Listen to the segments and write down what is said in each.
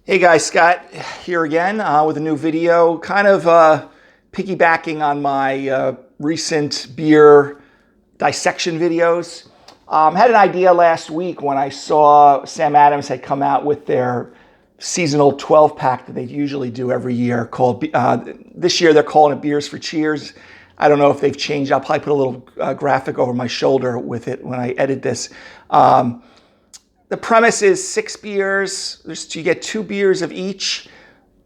Hey guys, Scott here again with a new video, kind of piggybacking on my recent beer dissection videos. Had an idea last week when I saw Sam Adams had come out with their seasonal 12-pack that they usually do every year called, this year they're calling it Beers for Cheers. I don't know if they've changed. I'll probably put a little graphic over my shoulder with it when I edit this. The premise is 6 beers. You get 2 beers of each.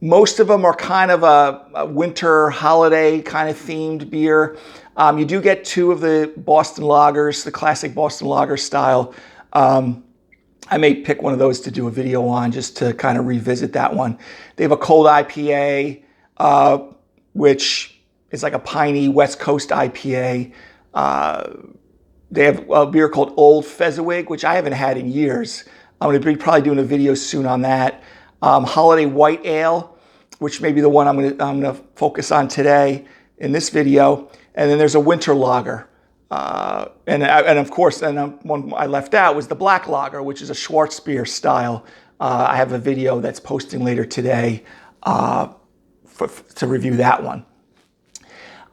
Most of them are kind of a winter holiday kind of themed beer. You do get 2 of the Boston lagers, the classic Boston lager style. I may pick one of those to do a video on just to kind of revisit that one. They have a cold IPA, which is like a piney West Coast IPA. They have a beer called Old Fezziwig, which I haven't had in years. I'm going to be probably doing a video soon on that. Holiday White Ale, which may be the one I'm going to focus on today in this video. And then there's a Winter Lager. And of course, one I left out was the Black Lager, which is a Schwarzbier style. I have a video that's posting later today to review that one.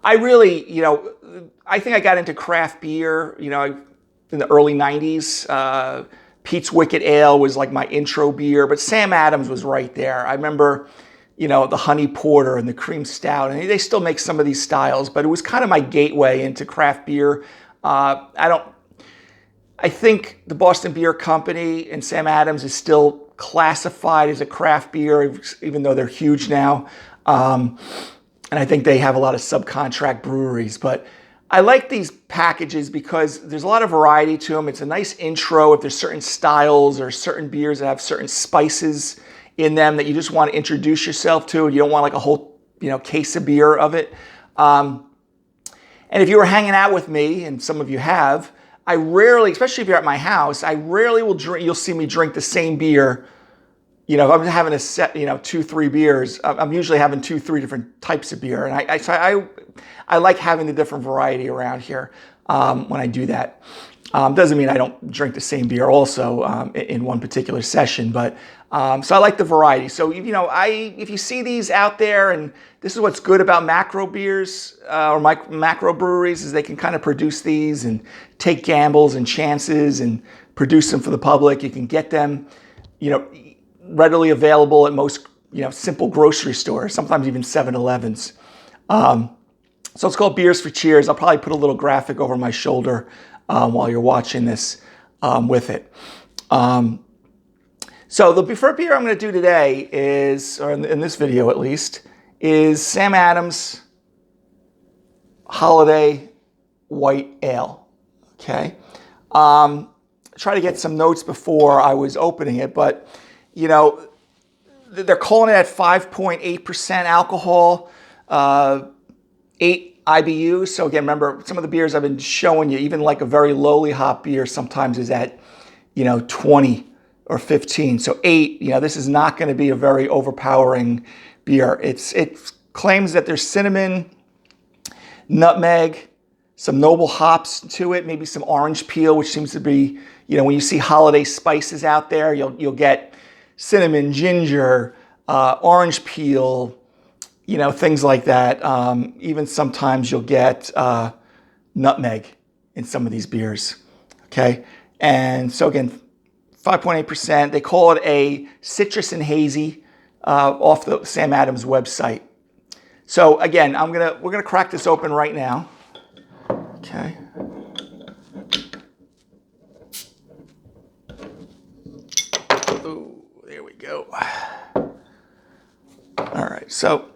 I really, I think I got into craft beer, in the early 90s. Pete's Wicked Ale was like my intro beer, but Sam Adams was right there. I remember, the Honey Porter and the Cream Stout, and they still make some of these styles, but it was kind of my gateway into craft beer. I think the Boston Beer Company and Sam Adams is still classified as a craft beer, even though they're huge now. And I think they have a lot of subcontract breweries, but I like these packages because there's a lot of variety to them. It's a nice intro if there's certain styles or certain beers that have certain spices in them that you just want to introduce yourself to. You don't want like a whole, case of beer of it. And if you were hanging out with me, and some of you have, I rarely, especially if you're at my house, I rarely will drink, you'll see me drink the same beer. If I'm having a set, 2, 3 beers, I'm usually having 2, 3 different types of beer. And I like having the different variety around here when I do that. Doesn't mean I don't drink the same beer also in one particular session, but so I like the variety. So, if you see these out there, and this is what's good about macro beers or macro breweries, is they can kind of produce these and take gambles and chances and produce them for the public. You can get them, readily available at most, simple grocery stores, sometimes even 7-Elevens. So it's called Beers for Cheers. I'll probably put a little graphic over my shoulder while you're watching this with it. So the first beer I'm going to do today is, or in this video at least, is Sam Adams Holiday White Ale. Okay. Try to get some notes before I was opening it, but they're calling it at 5.8% alcohol, 8 IBUs. So again, remember, some of the beers I've been showing you, even like a very lowly hop beer sometimes is at, 20 or 15. So 8, this is not going to be a very overpowering beer. It claims that there's cinnamon, nutmeg, some noble hops to it, maybe some orange peel, which seems to be, when you see holiday spices out there, you'll get cinnamon, ginger, orange peel, things like that. Even sometimes you'll get nutmeg in some of these beers, okay? And so again, 5.8%. They call it a citrus and hazy off the Sam Adams website. So again, we're gonna crack this open right now, okay? Ooh, there we go. All right, so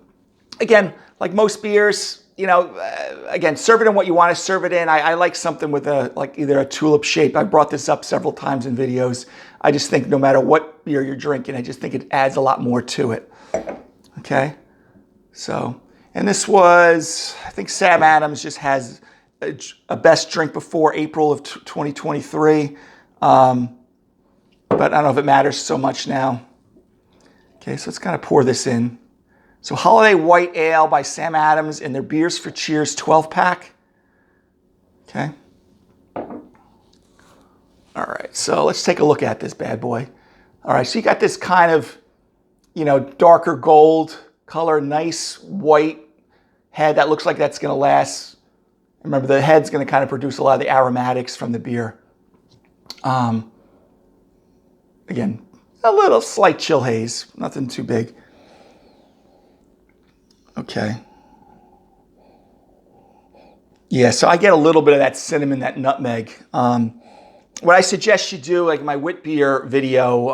again, like most beers, again, serve it in what you want to serve it in. I like something with either a tulip shape. I brought this up several times in videos. I just think no matter what beer you're drinking, I just think it adds a lot more to it. Okay, so, and this was, I think Sam Adams just has a best drink before April of 2023. But I don't know if it matters so much now. Okay, so let's kind of pour this in. So Holiday White Ale by Sam Adams in their Beers for Cheers 12-pack. Okay. All right, so let's take a look at this bad boy. All right, so you got this kind of you know, darker gold color, nice white head. That looks like that's going to last. Remember, the head's going to kind of produce a lot of the aromatics from the beer. Again, a little slight chill haze, nothing too big. Okay. Yeah, so I get a little bit of that cinnamon, that nutmeg. What I suggest you do, like my wit beer video,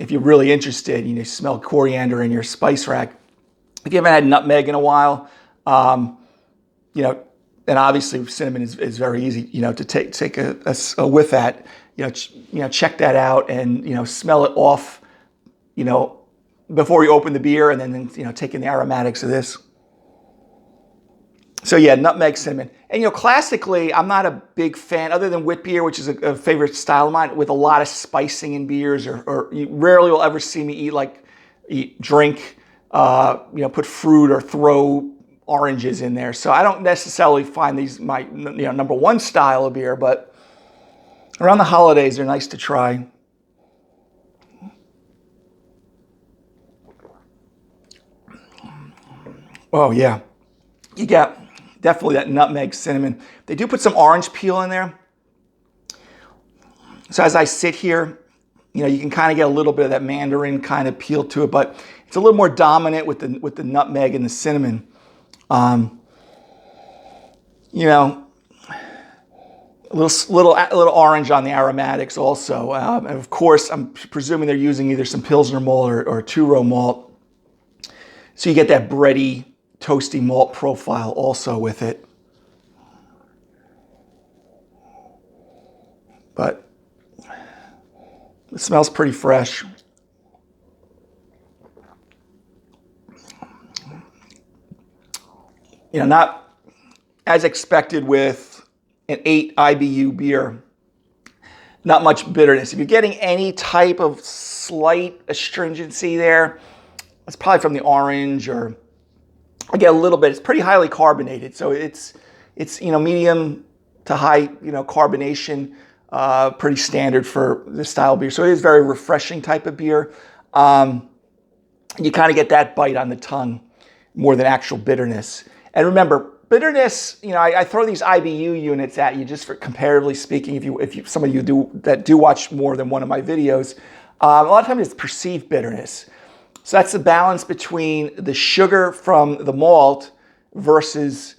if you're really interested, you know, smell coriander in your spice rack. If you haven't had nutmeg in a while, you know, and obviously cinnamon is very easy, you know, to take a whiff at. You know, check that out and, you know, smell it off, you know, before you open the beer, and then, you know, take in the aromatics of this. So yeah, nutmeg, cinnamon. And, you know, classically, I'm not a big fan, other than wit beer, which is a favorite style of mine, with a lot of spicing in beers, or you rarely will ever see me drink, you know, put fruit or throw oranges in there. So I don't necessarily find these my, you know, number one style of beer, but around the holidays, they're nice to try. Oh yeah, you get definitely that nutmeg, cinnamon. They do put some orange peel in there. So as I sit here, you know, you can kind of get a little bit of that mandarin kind of peel to it, but it's a little more dominant with the nutmeg and the cinnamon. You know, a little orange on the aromatics also. And of course, I'm presuming they're using either some Pilsner malt or two-row malt. So you get that bready, toasty malt profile also with it. But it smells pretty fresh. You know, not as expected with an 8 IBU beer. Not much bitterness. If you're getting any type of slight astringency there, it's probably from the orange, or I get a little bit. It's pretty highly carbonated, so it's you know, medium to high, you know, carbonation, pretty standard for this style of beer. So it is very refreshing type of beer. You kind of get that bite on the tongue more than actual bitterness. And remember, bitterness, you know, I throw these IBU units at you just for comparatively speaking. If you some of you do watch more than one of my videos, a lot of times it's perceived bitterness. So that's the balance between the sugar from the malt versus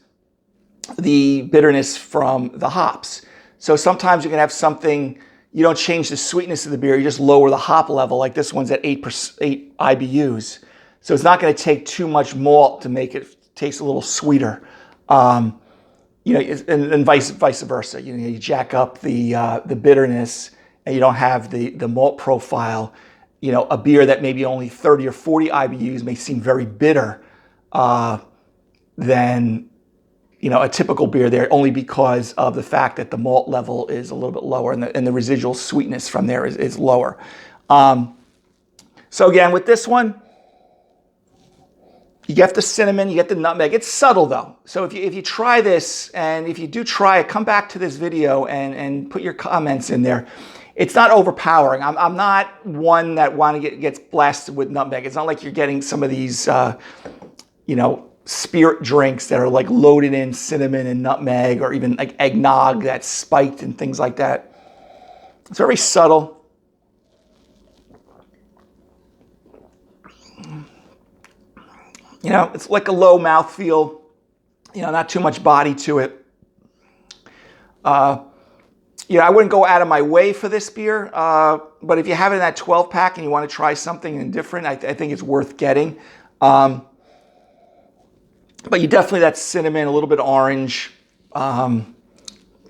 the bitterness from the hops. So sometimes you can have something, you don't change the sweetness of the beer, you just lower the hop level. Like this one's at 8 IBUs. So it's not going to take too much malt to make it taste a little sweeter. You know, and vice versa. You know, you jack up the bitterness, and you don't have the malt profile. You know, a beer that maybe only 30 or 40 IBUs may seem very bitter than, you know, a typical beer there, only because of the fact that the malt level is a little bit lower, and the residual sweetness from there is lower. So again, with this one, you get the cinnamon, you get the nutmeg. It's subtle though. So if you try this, and if you do try it, come back to this video and put your comments in there. It's not overpowering. I'm not one that gets blasted with nutmeg. It's not like you're getting some of these, you know, spirit drinks that are like loaded in cinnamon and nutmeg, or even like eggnog that's spiked and things like that. It's very subtle. You know, it's like a low mouthfeel, you know, not too much body to it. You know, I wouldn't go out of my way for this beer, but if you have it in that 12 pack and you want to try something different, I think it's worth getting. But you definitely, that cinnamon, a little bit orange.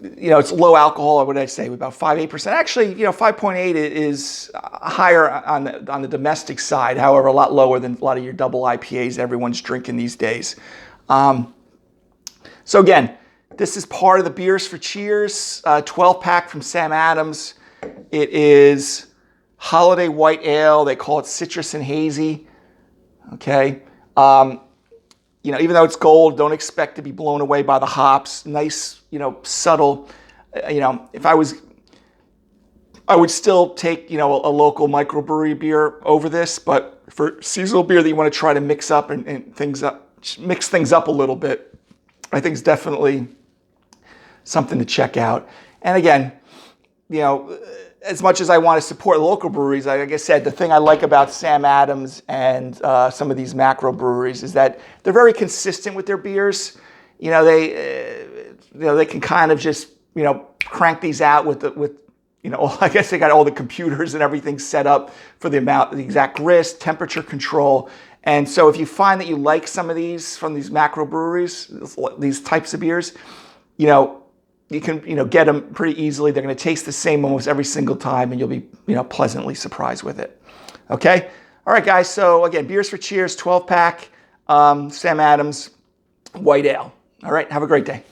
You know, it's low alcohol. What did I say? About 5.8%. Actually, you know, 5.8 is higher on the domestic side. However, a lot lower than a lot of your double IPAs everyone's drinking these days. So again, this is part of the Beers for Cheers 12 pack from Sam Adams. It is holiday white ale. They call it citrus and hazy. Okay. You know, even though it's gold, don't expect to be blown away by the hops. Nice, you know, subtle. You know, if I was I would still take, a local microbrewery beer over this, but for seasonal beer that you want to try to mix up and mix things up a little bit, I think it's definitely something to check out. And again, as much as I want to support local breweries, like I said, the thing I like about Sam Adams and some of these macro breweries is that they're very consistent with their beers. They can kind of just crank these out with I guess they got all the computers and everything set up for the exact grist, temperature control. And so if you find that you like some of these from these macro breweries, these types of beers, you can get them pretty easily. They're going to taste the same almost every single time, and you'll be pleasantly surprised with it. Okay, all right, guys. So again, Beers for Cheers, 12-pack, Sam Adams, White Ale. All right, have a great day.